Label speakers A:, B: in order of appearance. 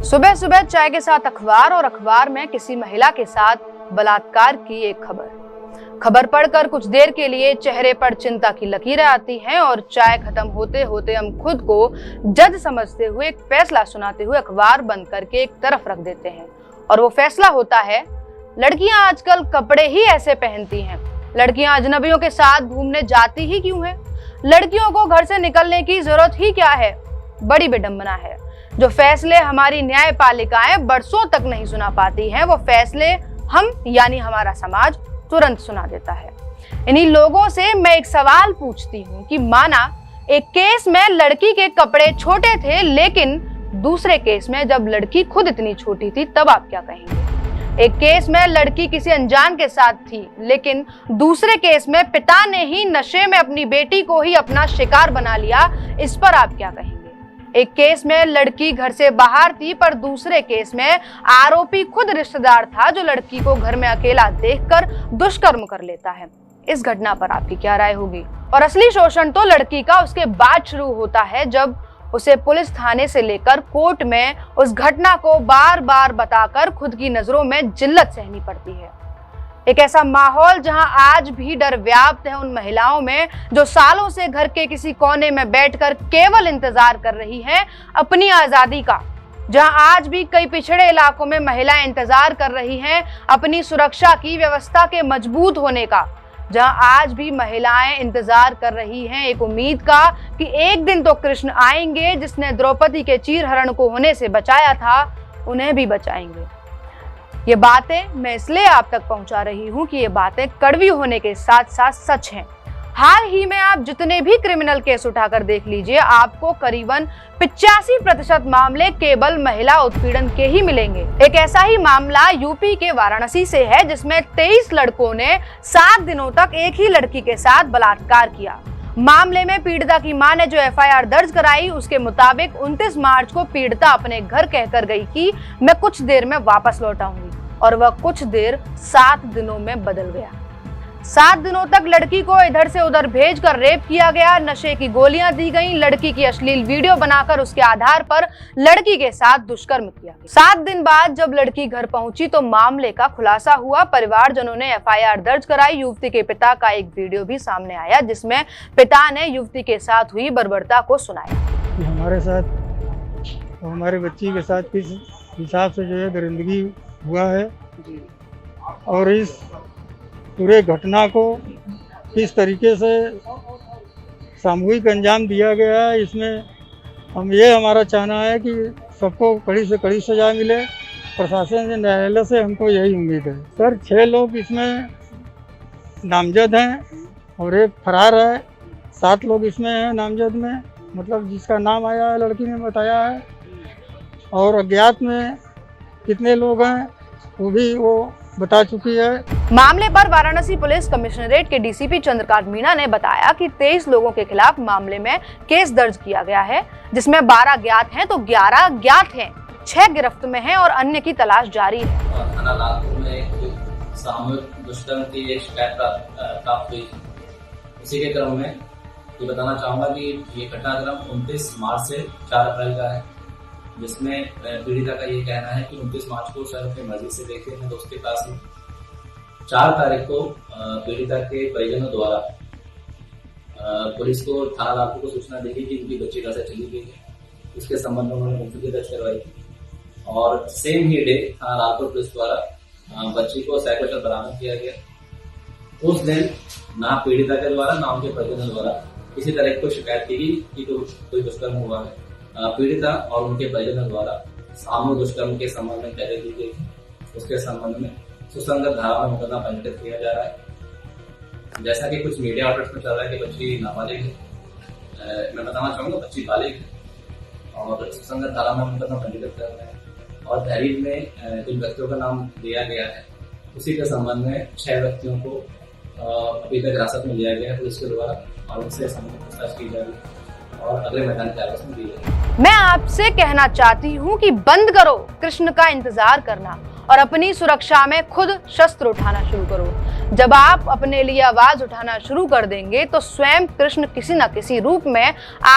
A: सुबह सुबह चाय के साथ अखबार और अखबार में किसी महिला के साथ बलात्कार की एक खबर पढ़कर कुछ देर के लिए चेहरे पर चिंता की लकीरें आती हैं और चाय खत्म होते होते हम खुद को जज समझते हुए एक फैसला सुनाते हुए अखबार बंद करके एक तरफ रख देते हैं। और वो फैसला होता है, लड़कियां आजकल कपड़े ही ऐसे पहनती हैं, लड़कियां अजनबियों के साथ घूमने जाती ही क्यों हैं, लड़कियों को घर से निकलने की जरूरत ही क्या है। बड़ी विडंबना है। जो फैसले हमारी न्यायपालिकाएं बरसों तक नहीं सुना पाती हैं, वो फैसले हम यानी हमारा समाज तुरंत सुना देता है। इन्हीं लोगों से मैं एक सवाल पूछती हूँ कि माना एक केस में लड़की के कपड़े छोटे थे, लेकिन दूसरे केस में जब लड़की खुद इतनी छोटी थी तब आप क्या कहेंगे। एक केस में लड़की किसी अनजान के साथ थी, लेकिन दूसरे केस में पिता ने ही नशे में अपनी बेटी को ही अपना शिकार बना लिया, इस पर आप क्या कहेंगे। एक केस में लड़की घर से बाहर थी, पर दूसरे केस में आरोपी खुद रिश्तेदार था जो लड़की को घर में अकेला देखकर दुष्कर्म कर लेता है। इस घटना पर आपकी क्या राय होगी। और असली शोषण तो लड़की का उसके बाद शुरू होता है, जब उसे पुलिस थाने से लेकर कोर्ट में उस घटना को बार बार बताकर खुद की नजरों में जिल्लत सहनी पड़ती है। एक ऐसा माहौल जहां आज भी डर व्याप्त है उन महिलाओं में जो सालों से घर के किसी कोने में बैठकर केवल इंतजार कर रही हैं अपनी आजादी का। जहां आज भी कई पिछड़े इलाकों में महिलाएं इंतजार कर रही हैं अपनी सुरक्षा की व्यवस्था के मजबूत होने का। जहां आज भी महिलाएं इंतजार कर रही हैं एक उम्मीद का कि एक दिन तो कृष्ण आएंगे जिसने द्रौपदी के चीरहरण को होने से बचाया था, उन्हें भी बचाएंगे। ये बातें मैं इसलिए आप तक पहुंचा रही हूं कि ये बातें कड़वी होने के साथ साथ सच हैं। हाल ही में आप जितने भी क्रिमिनल केस उठाकर देख लीजिए, आपको करीबन 85% मामले केवल महिला उत्पीड़न के ही मिलेंगे। एक ऐसा ही मामला यूपी के वाराणसी से है, जिसमें 23 लड़कों ने 7 दिनों तक एक ही लड़की के साथ बलात्कार किया। मामले में पीड़िता की मां ने जो एफआईआर दर्ज कराई, उसके मुताबिक 29 मार्च को पीड़िता अपने घर कहकर गई कि मैं कुछ देर में वापस लौट आऊंगी, और वह कुछ देर 7 दिनों में बदल गया। 7 दिनों तक लड़की को इधर से उधर भेजकर रेप किया गया, नशे की गोलियां दी गईं, लड़की की अश्लील वीडियो बनाकर उसके आधार पर लड़की के साथ दुष्कर्म किया गया। 7 दिन बाद जब लड़की घर पहुंची तो मामले का खुलासा हुआ। परिवारजनों ने एफआईआर दर्ज कराई। युवती के पिता का एक वीडियो भी सामने आया, जिसमें पिता ने युवती के साथ हुई बर्बरता को सुनाया।
B: हमारे साथ हमारे बच्ची के साथ किस हिसाब से जो है दरिंदगी हुआ है, और इस पूरे घटना को किस तरीके से सामूहिक अंजाम दिया गया है, इसमें हमारा चाहना है कि सबको कड़ी से कड़ी सजा मिले। प्रशासन से, न्यायालय से हमको यही उम्मीद है। सर 6 लोग इसमें नामजद हैं और एक फरार है। 7 लोग इसमें हैं नामजद में, मतलब जिसका नाम आया है लड़की ने बताया है, और अज्ञात में कितने लोग हैं वो बता चुकी है।
A: मामले पर वाराणसी पुलिस कमिश्नरेट के डीसीपी चंद्रकांत मीणा ने बताया कि 23 लोगों के खिलाफ मामले में केस दर्ज किया गया है, जिसमें 12 ज्ञात हैं तो 11 ज्ञात हैं, 6 गिरफ्त में हैं और अन्य की तलाश जारी है।
C: थाना लालपुर में एक सामूहिक दुष्कर्म की एक शिकायत प्राप्त हुई। इसी के क्रम में ये बताना चाहूंगा कि ये घटनाक्रम 29 मार्च से 4 अप्रैल का है, जिसमें पीड़िता का ये कहना है कि 29 मार्च को सर अपनी मर्जी से देखे अपने दोस्त के पास में। 4 तारीख को पीड़िता के परिजनों द्वारा पुलिस को थाना लालपुर को सूचना दी गई कि उनकी बच्ची घर से चली गई है। उसके संबंध में उन्होंने मुकदमा दर्ज करवाई थी, और सेम ही डे थाना लालपुर पुलिस द्वारा बच्ची को सैकड़ों बरामद किया गया। उस दिन ना पीड़िता के द्वारा ना उनके परिजनों द्वारा किसी तरह की कोई शिकायत की गई कि कोई दुष्कर्म हुआ है। पीड़िता और उनके परिजनों द्वारा सामूहिक दुष्कर्म के संबंध में पहले दी गई, उसके संबंध में सुसंगत धारा में मुकदमा पंजीकृत किया जा रहा है। जैसा कि कुछ मीडिया आउटलेट्स में चल रहा है कि बच्ची नाबालिग है, मैं बताना चाहूंगा बच्ची बालिग है, और सुसंगत धारा में मुकदमा पंजीकृत कर रहे हैं। और तहरीर में जिन व्यक्तियों का नाम दिया गया है, उसी के संबंध में 6 व्यक्तियों को अभी तक हिरासत में लिया गया है पुलिस के द्वारा, और उनसे संबंधित पूछताछ की जा रही है और अगले मैदान की आवाज में दी जाएगी।
A: मैं आपसे कहना चाहती हूँ कि बंद करो कृष्ण का इंतजार करना और अपनी सुरक्षा में खुद शस्त्र उठाना शुरू करो। जब आप अपने लिए आवाज उठाना शुरू कर देंगे तो स्वयं कृष्ण किसी न किसी रूप में